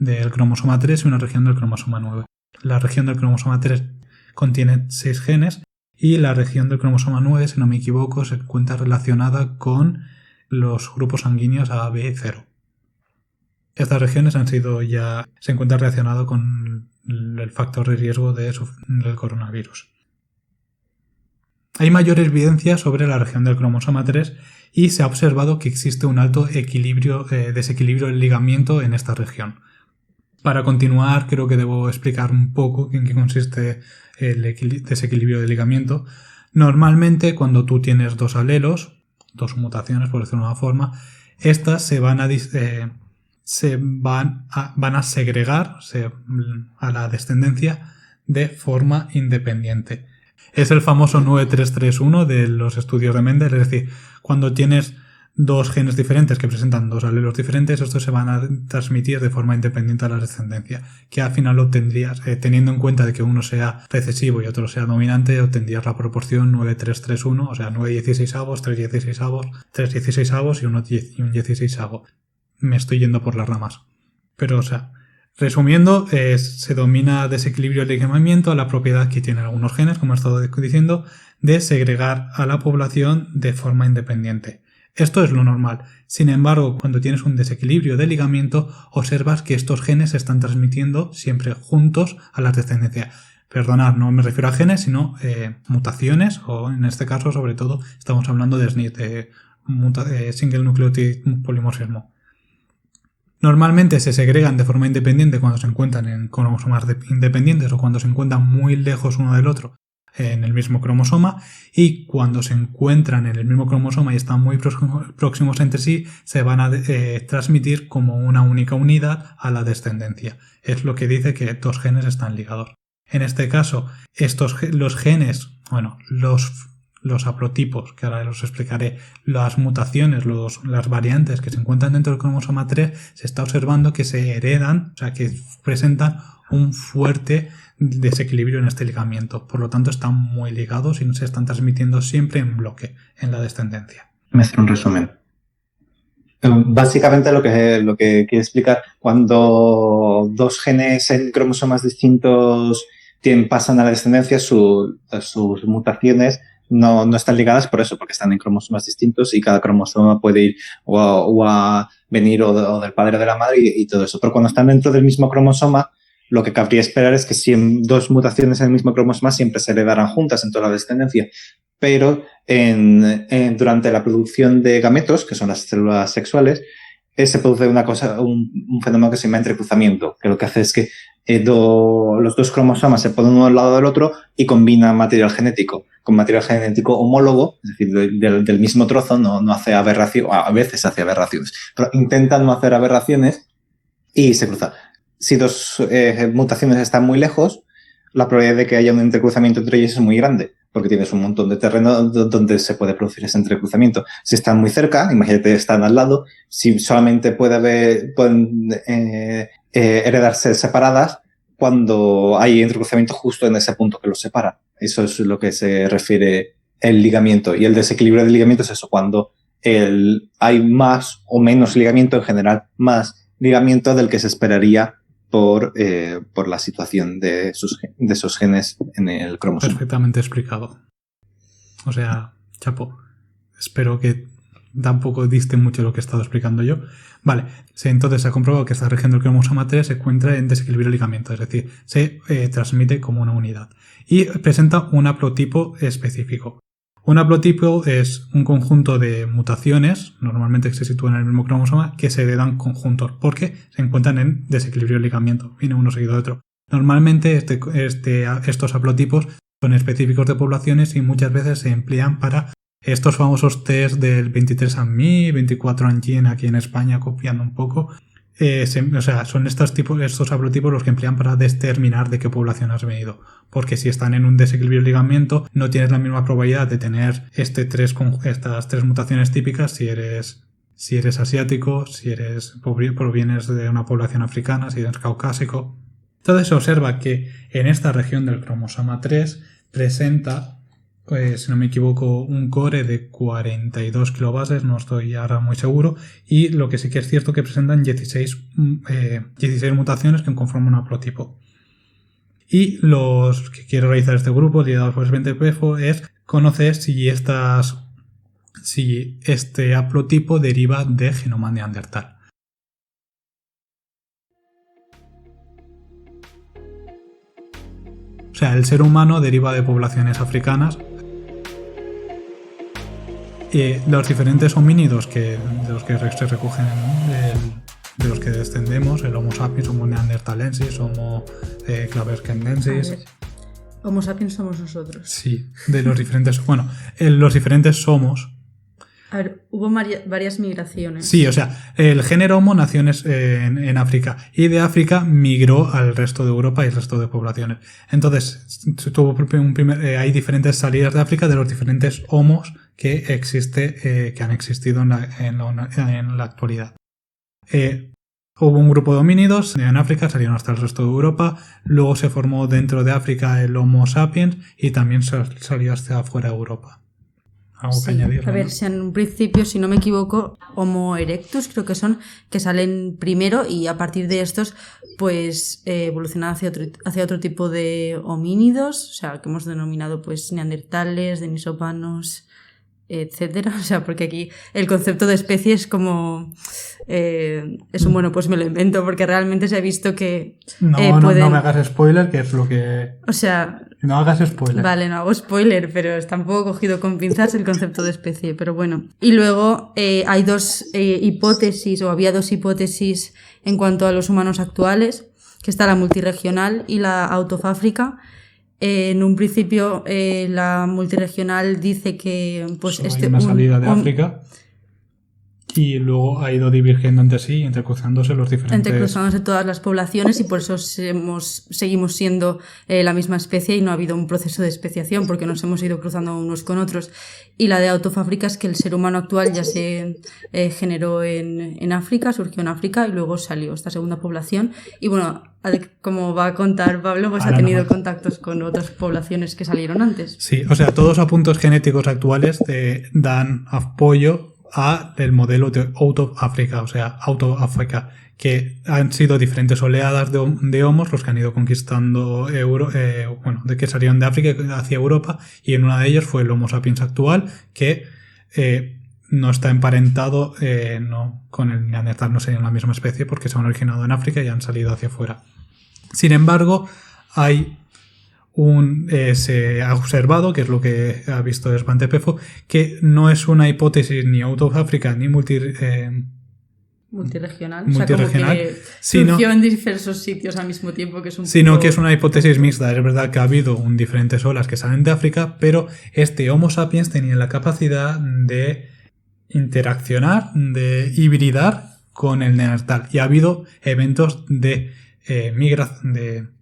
del cromosoma 3 y una región del cromosoma 9. La región del cromosoma 3 contiene 6 genes y la región del cromosoma 9, si no me equivoco, se encuentra relacionada con los grupos sanguíneos A, B y 0. Estas regiones se encuentran relacionadas con el factor de riesgo del coronavirus. Hay mayor evidencia sobre la región del cromosoma 3 y se ha observado que existe un alto desequilibrio del ligamiento en esta región. Para continuar, creo que debo explicar un poco en qué consiste el desequilibrio del ligamiento. Normalmente, cuando tú tienes dos alelos, dos mutaciones, por decirlo de una forma, estas se van a segregar a la descendencia de forma independiente. Es el famoso 9331 de los estudios de Mendel, es decir, cuando tienes dos genes diferentes que presentan dos alelos diferentes, estos se van a transmitir de forma independiente a la descendencia, que al final obtendrías, teniendo en cuenta de que uno sea recesivo y otro sea dominante, obtendrías la proporción 9331, o sea, 9 16avos, 3 16avos, 3 16avos y un 16avo. Me estoy yendo por las ramas. Pero, resumiendo, se domina desequilibrio del ligamiento a la propiedad que tienen algunos genes, como he estado diciendo, de segregar a la población de forma independiente. Esto es lo normal. Sin embargo, cuando tienes un desequilibrio de ligamiento, observas que estos genes se están transmitiendo siempre juntos a la descendencia. Perdonad, no me refiero a genes, sino mutaciones, o en este caso, sobre todo, estamos hablando de SNP, de Single Nucleotide Polymorphismo. Normalmente se segregan de forma independiente cuando se encuentran en cromosomas independientes o cuando se encuentran muy lejos uno del otro en el mismo cromosoma, y cuando se encuentran en el mismo cromosoma y están muy próximos entre sí, se van a transmitir como una única unidad a la descendencia. Es lo que dice que dos genes están ligados. En este caso, los genes, bueno, los haplotipos, que ahora los explicaré, las mutaciones, las variantes que se encuentran dentro del cromosoma 3, se está observando que se heredan, o sea, que presentan un fuerte desequilibrio en este ligamiento. Por lo tanto, están muy ligados y se están transmitiendo siempre en bloque en la descendencia. Me hace un resumen. Básicamente lo que quiere explicar, cuando dos genes en cromosomas distintos pasan a la descendencia, sus mutaciones no están ligadas por eso, porque están en cromosomas distintos y cada cromosoma puede ir o a venir o del padre o de la madre y todo eso. Pero cuando están dentro del mismo cromosoma, lo que cabría esperar es que si dos mutaciones en el mismo cromosoma siempre se heredarán juntas en toda la descendencia. Pero durante la producción de gametos, que son las células sexuales, se produce un fenómeno que se llama entrecruzamiento, que lo que hace es que los dos cromosomas se ponen uno al lado del otro y combinan material genético con material genético homólogo, es decir, del mismo trozo, no hace aberraciones, a veces hace aberraciones, pero intentan no hacer aberraciones y se cruza. Si dos mutaciones están muy lejos, la probabilidad de que haya un entrecruzamiento entre ellas es muy grande, porque tienes un montón de terreno donde se puede producir ese entrecruzamiento. Si están muy cerca, imagínate, están al lado, si solamente pueden heredarse separadas cuando hay entrecruzamiento justo en ese punto que los separa. Eso es lo que se refiere el ligamiento. Y el desequilibrio del ligamiento es eso, cuando hay más o menos ligamiento, en general, más ligamiento del que se esperaría por la situación de esos genes en el cromosoma. Perfectamente explicado. O sea, chapo, espero que tampoco diste mucho lo que he estado explicando yo. Vale, entonces se ha comprobado que esta región del cromosoma 3 se encuentra en desequilibrio de ligamiento, es decir, se transmite como una unidad. Y presenta un haplotipo específico. Un haplotipo es un conjunto de mutaciones, normalmente que se sitúan en el mismo cromosoma, que se heredan conjuntos, porque se encuentran en desequilibrio de ligamiento, viene uno seguido de otro. Normalmente estos haplotipos son específicos de poblaciones y muchas veces se emplean para estos famosos test del 23andMe, 24andGene aquí en España, copiando un poco. Son estos haplotipos los que emplean para determinar de qué población has venido. Porque si están en un desequilibrio de ligamiento, no tienes la misma probabilidad de tener estas tres mutaciones típicas si eres asiático, si provienes de una población africana, si eres caucásico. Entonces se observa que en esta región del cromosoma 3 presenta, si no me equivoco, un core de 42 kilobases, no estoy ahora muy seguro, y lo que sí que es cierto que presentan 16 mutaciones que conforman un haplotipo. Y los que quiere realizar este grupo, liderados por el siguiente PEFO, es conocer si este haplotipo deriva de genoma neandertal. O sea, el ser humano deriva de poblaciones africanas. Los diferentes homínidos de los que se recogen, de los que descendemos, el Homo sapiens, Homo neanderthalensis, Homo claverskendensis. Homo sapiens somos nosotros. Sí, de los diferentes. Bueno, los diferentes somos. A ver, hubo varias migraciones. Sí, o sea, el género Homo nació en África y de África migró al resto de Europa y el resto de poblaciones. Entonces, hay diferentes salidas de África de los diferentes Homos que han existido en la actualidad. Hubo un grupo de homínidos en África, salieron hasta el resto de Europa, luego se formó dentro de África el Homo sapiens y también salió hasta afuera de Europa. ¿Algo que añadir? A ver, si en un principio, si no me equivoco, Homo erectus creo que son, que salen primero y a partir de estos pues evolucionan hacia otro tipo de homínidos, o sea, que hemos denominado pues neandertales, denisopanos, etcétera. O sea, porque aquí el concepto de especie es como bueno, pues me lo invento porque realmente se ha visto que no me hagas spoiler, que es lo que... O sea... No hagas spoiler. Vale, no hago spoiler, pero está un poco cogido con pinzas el concepto de especie, pero bueno. Y luego hay había dos hipótesis en cuanto a los humanos actuales, que está la multirregional y la autofábrica. En un principio la multirregional dice que pues hay una salida de África. y luego ha ido divergiendo entre sí, entrecruzándose los diferentes... Entrecruzándose todas las poblaciones y por eso seguimos siendo la misma especie y no ha habido un proceso de especiación porque nos hemos ido cruzando unos con otros. Y la de Autofábrica es que el ser humano actual ya se generó en África, surgió en África y luego salió esta segunda población. Y bueno, como va a contar Pablo, pues ha tenido contactos con otras poblaciones que salieron antes. Sí, o sea, todos los apuntos genéticos actuales te dan apoyo a el modelo de Out of Africa, o sea, Autoáfrica, que han sido diferentes oleadas de homos los que han ido conquistando de que salieron de África hacia Europa, y en una de ellas fue el Homo sapiens actual, que no está emparentado con el Neandertal, no serían la misma especie porque se han originado en África y han salido hacia afuera. Sin embargo, se ha observado, que es lo que ha visto Svante Pessoa, que no es una hipótesis ni out of Africa ni multirregional, o sea, como que surgió en diversos sitios al mismo tiempo, que es sino que es una hipótesis mixta. Es verdad que ha habido diferentes olas que salen de África, pero este Homo sapiens tenía la capacidad de interaccionar, de hibridar con el Neandertal, y ha habido eventos de migración,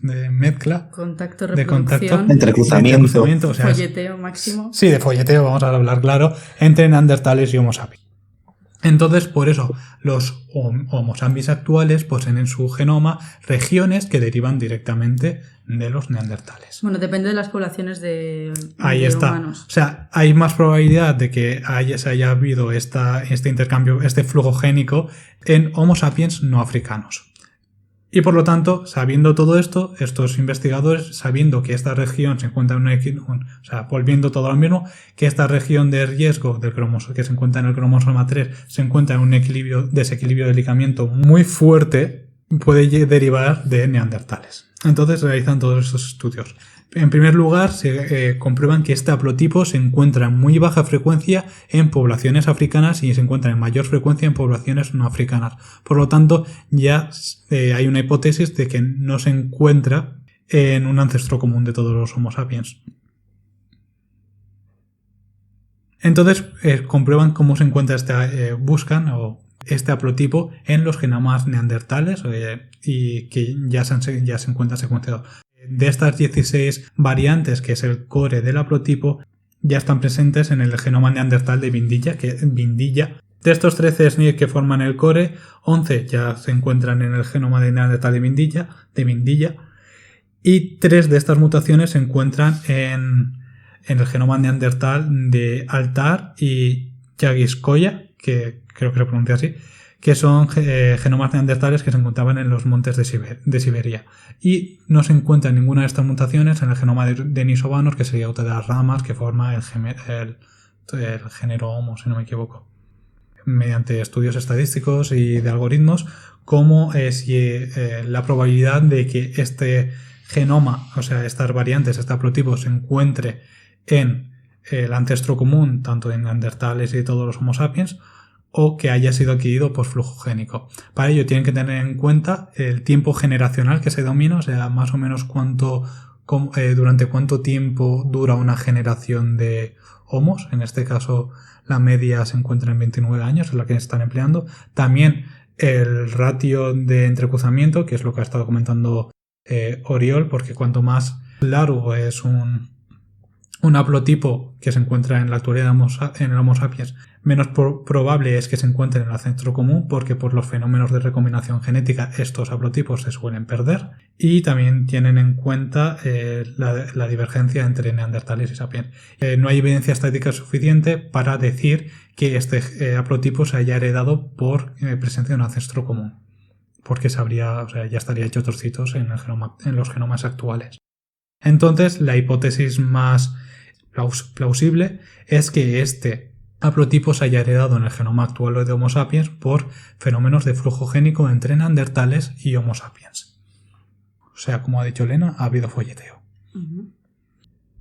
de mezcla, contacto, reproducción, entrecruzamiento, o sea, folleteo máximo. Sí, de folleteo, vamos a hablar claro, entre neandertales y Homo sapiens. Entonces, por eso, los Homo sapiens actuales poseen en su genoma regiones que derivan directamente de los neandertales. Bueno, depende de las poblaciones de humanos. O sea, hay más probabilidad de que se haya habido este intercambio, este flujo génico en Homo sapiens no africanos. Y por lo tanto, sabiendo todo esto, estos investigadores, sabiendo que esta región se encuentra volviendo todo lo mismo, que esta región de riesgo que se encuentra en el cromosoma 3 se encuentra en un desequilibrio de ligamiento muy fuerte, puede derivar de neandertales. Entonces realizan todos estos estudios. En primer lugar, se comprueban que este haplotipo se encuentra en muy baja frecuencia en poblaciones africanas y se encuentra en mayor frecuencia en poblaciones no africanas. Por lo tanto, ya hay una hipótesis de que no se encuentra en un ancestro común de todos los Homo sapiens. Entonces, comprueban cómo se encuentra buscan este haplotipo en los genomas neandertales y que ya se encuentra secuenciado. De estas 16 variantes, que es el core del haplotipo, ya están presentes en el genoma neandertal de Vindilla. De estos 13 SNP que forman el core, 11 ya se encuentran en el genoma de neandertal de Vindilla, y 3 de estas mutaciones se encuentran en el genoma neandertal de Altar y Yagiskoya, que creo que se pronuncia así, que son genomas neandertales que se encontraban en los montes de Siberia. Y no se encuentra ninguna de estas mutaciones en el genoma de Denisovanos, que sería otra de las ramas que forma el género Homo, si no me equivoco. Mediante estudios estadísticos y de algoritmos, como la probabilidad de que este genoma, o sea, estas variantes, este haplotipo, se encuentre en el ancestro común, tanto de neandertales y de todos los Homo sapiens, o que haya sido adquirido por flujo génico. Para ello tienen que tener en cuenta el tiempo generacional que se domina, o sea, más o menos durante cuánto tiempo dura una generación de homos. En este caso, la media se encuentra en 29 años, es la que están empleando. También el ratio de entrecruzamiento, que es lo que ha estado comentando Oriol, porque cuanto más largo es un haplotipo que se encuentra en la actualidad en el Homo sapiens, menos probable es que se encuentre en el ancestro común, porque por los fenómenos de recombinación genética estos haplotipos se suelen perder. Y también tienen en cuenta la divergencia entre neandertales y sapiens. No hay evidencia estadística suficiente para decir que este haplotipo se haya heredado por presencia de un ancestro común, porque ya estaría hecho trocitos en los genomas actuales. Entonces, la hipótesis más plausible es que este haplotipo se haya heredado en el genoma actual de Homo sapiens por fenómenos de flujo génico entre neandertales y Homo sapiens. O sea, como ha dicho Elena, ha habido folleteo.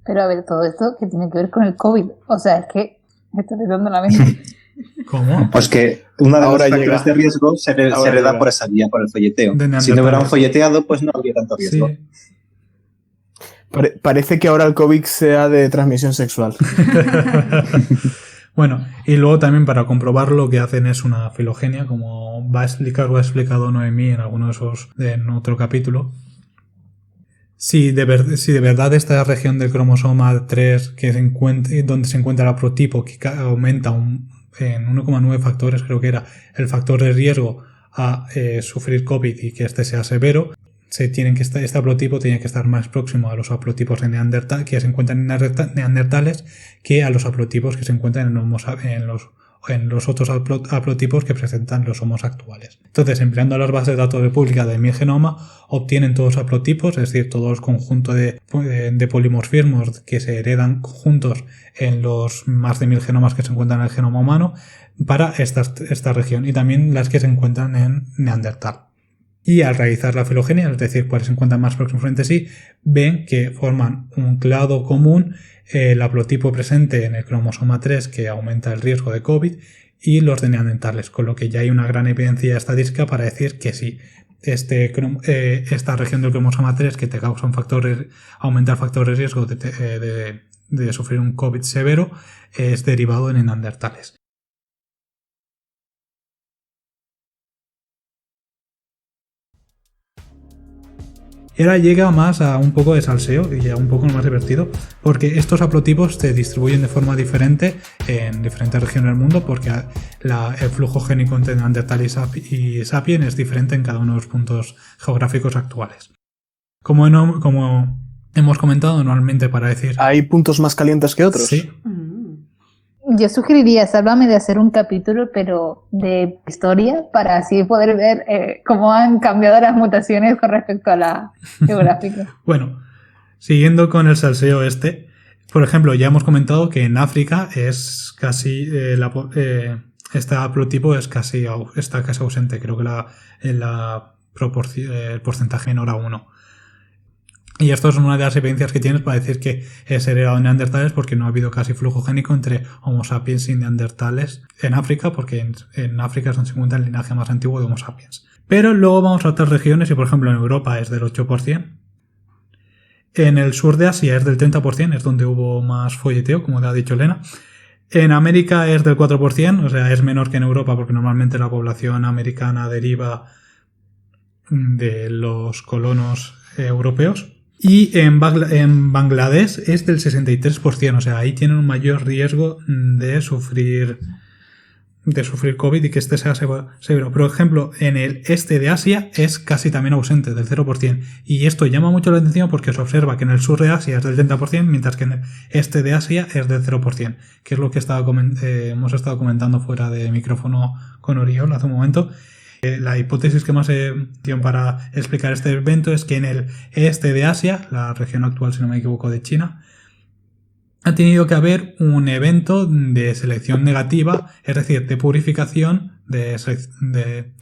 Pero a ver, todo esto que tiene que ver con el COVID. O sea, es que me estoy dando la mente. ¿Cómo? Pues que una de las factores de riesgo se hereda por esa vía, por el folleteo. Si no hubieran folleteado, pues no habría tanto riesgo. Sí. Parece que ahora el COVID sea de transmisión sexual. Bueno, y luego también para comprobarlo lo que hacen es una filogenia, como va a explicar o ha explicado Noemí en alguno de esos, en otro capítulo. Si de verdad esta región del cromosoma 3 donde se encuentra el haplotipo que aumenta en 1,9 factores, creo que era el factor de riesgo a sufrir COVID y que este sea severo, este haplotipo tiene que estar más próximo a los haplotipos de que se encuentran en neandertales que a los haplotipos que se encuentran en los otros haplotipos que presentan los homos actuales. Entonces, empleando las bases de datos públicas de Mi Genoma, obtienen todos los haplotipos, es decir, todo el conjunto de polimorfismos que se heredan juntos en los más de 1000 genomas que se encuentran en el genoma humano para esta región, y también las que se encuentran en Neandertal. Y al realizar la filogenia, es decir, cuáles se encuentran más próximos entre sí, ven que forman un clado común, el haplotipo presente en el cromosoma 3 que aumenta el riesgo de COVID y los de neandertales, con lo que ya hay una gran evidencia estadística para decir que sí, esta región del cromosoma 3 que te causa aumenta el factor de riesgo de sufrir un COVID severo es derivado de neandertales. Y ahora llega más a un poco de salseo y a un poco más divertido, porque estos haplotipos se distribuyen de forma diferente en diferentes regiones del mundo, porque el flujo génico entre Neandertal y Sapien es diferente en cada uno de los puntos geográficos actuales. Como hemos comentado, normalmente para decir... ¿Hay puntos más calientes que otros? Sí. Yo sugeriría, Sálvame, de hacer un capítulo, pero de historia, para así poder ver cómo han cambiado las mutaciones con respecto a la geográfica. Bueno, siguiendo con el salseo por ejemplo, ya hemos comentado que en África es casi este haplotipo está casi ausente. Creo que el porcentaje menor a 1. Y esto es una de las evidencias que tienes para decir que es heredado de neandertales, porque no ha habido casi flujo génico entre Homo sapiens y neandertales en África, porque en África es donde se encuentra el linaje más antiguo de Homo sapiens. Pero luego vamos a otras regiones y, por ejemplo, en Europa es del 8%. En el sur de Asia es del 30%, es donde hubo más folleteo, como te ha dicho Elena. En América es del 4%, o sea, es menor que en Europa, porque normalmente la población americana deriva de los colonos europeos. Y en Bangladesh es del 63%, o sea, ahí tienen un mayor riesgo de sufrir COVID y que este sea severo. Por ejemplo, en el este de Asia es casi también ausente, del 0%. Y esto llama mucho la atención porque se observa que en el sur de Asia es del 30%, mientras que en el este de Asia es del 0%, que es lo que hemos estado comentando fuera de micrófono con Oriol hace un momento. La hipótesis que más dio para explicar este evento es que en el este de Asia, la región actual, si no me equivoco, de China, ha tenido que haber un evento de selección negativa, es decir, de purificación, de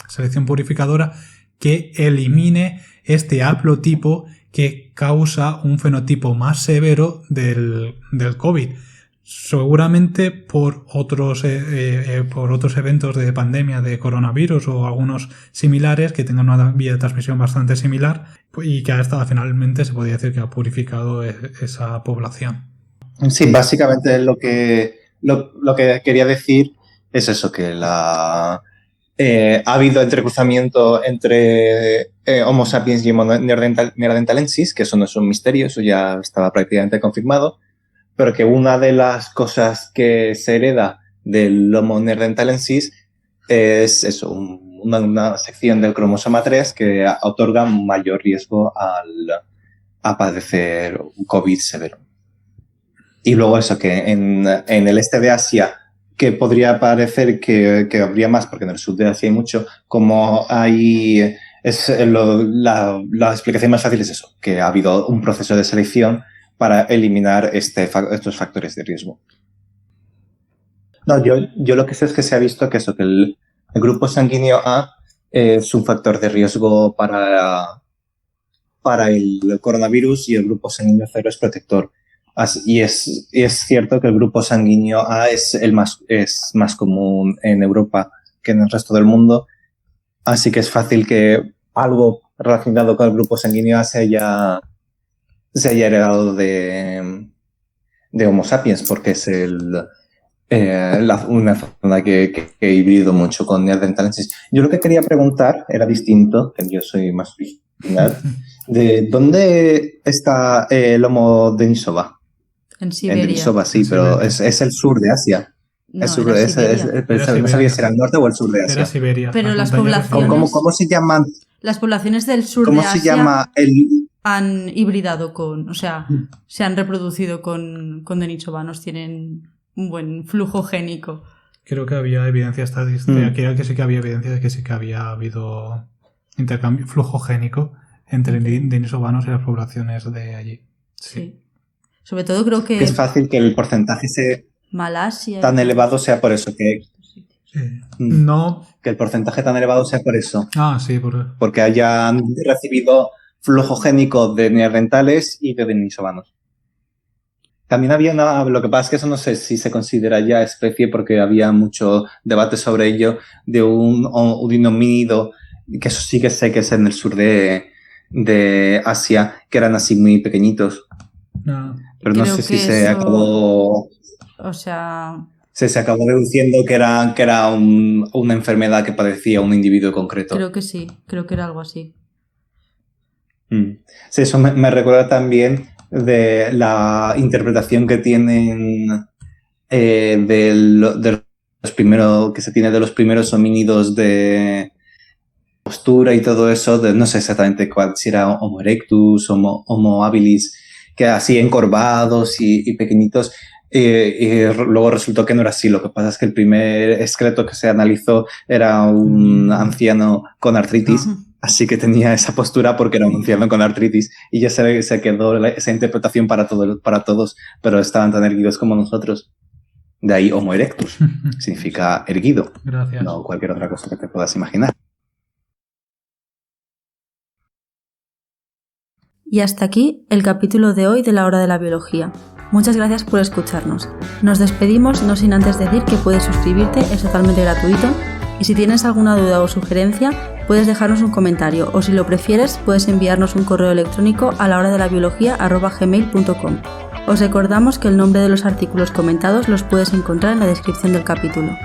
selección purificadora, que elimine este haplotipo que causa un fenotipo más severo del COVID. Seguramente por otros eventos de pandemia de coronavirus o algunos similares que tengan una vía de transmisión bastante similar y que hasta finalmente se podría decir que ha purificado esa población. Sí, básicamente lo que quería decir es eso, que ha habido entrecruzamiento entre Homo sapiens y Homo neanderthalensis, que eso no es un misterio, eso ya estaba prácticamente confirmado, pero que una de las cosas que se hereda del Homo neanderthalensis es eso, una sección del cromosoma 3 que otorga mayor riesgo a padecer un COVID severo. Y luego eso, que en el este de Asia, que podría parecer que habría más, porque en el sur de Asia hay mucho, como hay... la explicación más fácil es eso, que ha habido un proceso de selección para eliminar estos factores de riesgo. No, yo lo que sé es que se ha visto que eso, que el grupo sanguíneo A es un factor de riesgo para el coronavirus y el grupo sanguíneo 0 es protector. Y es cierto que el grupo sanguíneo A es más común en Europa que en el resto del mundo, así que es fácil que algo relacionado con el grupo sanguíneo A se haya heredado de Homo sapiens, porque es una zona que he vivido mucho con neandertales. Yo lo que quería preguntar era distinto, que yo soy más original, de ¿dónde está el Homo denisova? En En Siberia. Denisova, sí, En pero Siberia. es el sur de Asia. No, El sur, era es- Siberia. no sabía si era el norte o el sur de Era Asia. Siberia. Pero las montañas de poblaciones- Siberia. ¿Cómo se llama? Las poblaciones del sur ¿Cómo de se Asia llama el...? han hibridado con, o sea, se han reproducido con denisovanos, tienen un buen flujo génico. Creo que había evidencia estadística, creo que sí que había evidencia de que sí que había habido intercambio, flujo génico entre denisovanos y las poblaciones de allí. Sí. Sobre todo creo Que que es fácil que el porcentaje sea Malasia. tan elevado sea por eso, Sí. Mm. No. que el porcentaje tan elevado sea por eso, Ah, sí, por... porque hayan recibido flujo génico de neandertales y de denisovanos. También había lo que pasa es que eso no sé si se considera ya especie porque había mucho debate sobre ello, de un homínido, que eso sí que sé que es en el sur de Asia, que eran así muy pequeñitos. No. Pero no Creo sé si que se eso- acabó... O sea, Se acabó deduciendo que era una enfermedad que padecía un individuo concreto. creo que sí, creo que era algo así. Sí, eso me recuerda también de la interpretación que tienen de los primeros, que se tiene de los primeros homínidos de postura y todo eso, no sé exactamente cuál, si era Homo erectus, Homo habilis, que así encorvados y pequeñitos. Y luego resultó que no era así. Lo que pasa es que el primer esqueleto que se analizó era un anciano con artritis, así que tenía esa postura porque era un anciano con artritis. Y ya se quedó esa interpretación para todos, pero estaban tan erguidos como nosotros. De ahí Homo erectus, significa erguido, Gracias. no cualquier otra cosa que te puedas imaginar. Y hasta aquí el capítulo de hoy de la Hora de la Biología. Muchas gracias por escucharnos. Nos despedimos no sin antes decir que puedes suscribirte, es totalmente gratuito, y si tienes alguna duda o sugerencia, puedes dejarnos un comentario, o si lo prefieres, puedes enviarnos un correo electrónico a lahoradelabiología@gmail.com. Os recordamos que el nombre de los artículos comentados los puedes encontrar en la descripción del capítulo.